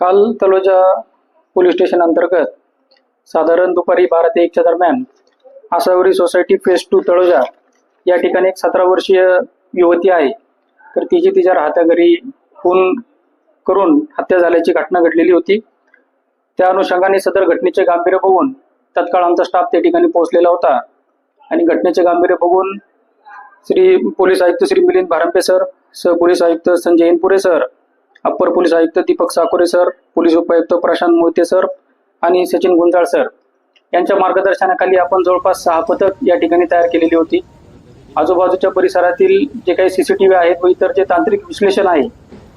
काल Taloja police station अंतर्गत साधारण दुपारी 12 ते 1 दरम्यान आसावरी सोसायटी फेज 2 तळोजा या ठिकाणी एक 17 वर्षीय युवती आहे, तर तिची तिच्या राहत्या घरी खून करून हत्या झाल्याची घटना घडलेली होती। त्या अनुषंगाने सदर घटनेचे गांभीर्य बघून तत्काळ आमचा स्टाफ त्या ठिकाणी पोहोचलेला होता आणि घटनेचे गांभीर्य बघून श्री पोलीस आयुक्त श्री मिलिंद भारंपे सर, सह पोलीस आयुक्त संजय इनपुरे सर, अप्पर पोलीस आयुक्त दीपक साकोरे सर, पोलीस उपायुक्त प्रशांत मोहिते सर आणि सचिन गुंजाळ सर यांच्या मार्गदर्शनाखाली आपण जवळपास 6 पथक या ठिकाणी तयार केलेली होती। आजूबाजूच्या परिसरातील जे काही सीसीटीव्ही आहेत व इतर जे तांत्रिक विश्लेषण आहे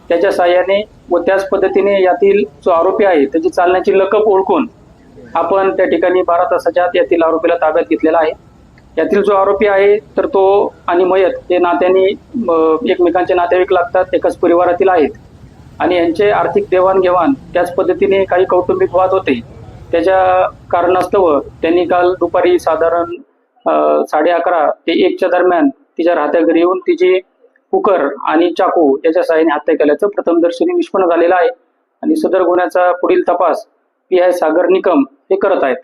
त्याच्या साहाय्याने व त्याच पद्धतीने यातील जो आरोपी आहे त्याची चालण्याची लकब ओळखून आपण त्या ठिकाणी 12 तासाच्या आत यातील आरोपीला ताब्यात घेतलेला आहे। यातील जो आरोपी आहे तर तो आणि मयत हे नात्याने एकमेकांचे नातेवाईक लागतात, एकाच परिवारातील आहेत आणि यांचे आर्थिक देवाणघेवाण त्याच पद्धतीने काही कौटुंबिक वाद होते। त्याच्या कारणास्तव त्यांनी काल दुपारी साधारण 11:30 ते 1 दरम्यान तिच्या राहत्या घरी येऊन तिची कुकर आणि चाकू याच्या साहाय्याने हत्या केल्याचं प्रथमदर्शनी निष्पन्न झालेलं आहे आणि सदर गुन्ह्याचा पुढील तपास PI सागर निकम हे करत आहेत।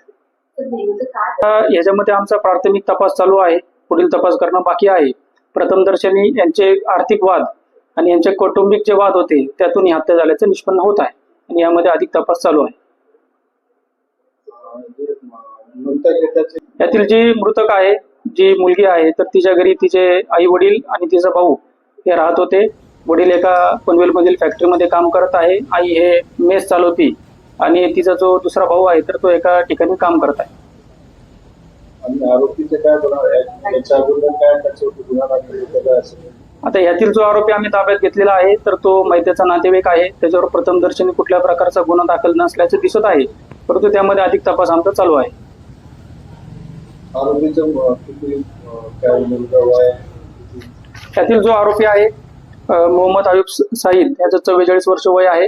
याच्यामध्ये आमचा प्राथमिक तपास चालू आहे, पुढील तपास करणं बाकी आहे। प्रथमदर्शनी यांचे आर्थिक वाद आणि यांचे कौटुंबिक जे वाद होते त्यातून ही हत्या झाल्याचं निष्पन्न होत आहे आणि यामध्ये अधिक तपास चालू आहे। यातील जी मृतक आहे, जी मुलगी आहे, तर तिच्या घरी तिचे आई वडील आणि तिचा भाऊ हे राहत होते। वडील एका पनवेलमधील फॅक्टरीमध्ये काम करत आहे, आई हे मेस चालवती आणि तिचा जो दुसरा भाऊ आहे तर तो एका ठिकाणी काम करत आहे। आता यातील जो आरोपी आम्ही ताब्यात घेतलेला आहे तर तो मैत्याचा नातेवाईक आहे, त्याच्यावर प्रथमदर्शनी कुठल्या प्रकारचा गुन्हा दाखल नसल्याचे दिसत आहे, परंतु त्यामध्ये अधिक तपास आमचा चालू आहे। त्यातील जो आरोपी आहे मोहम्मद आयुब साईद याचं 44 वर्ष वय आहे।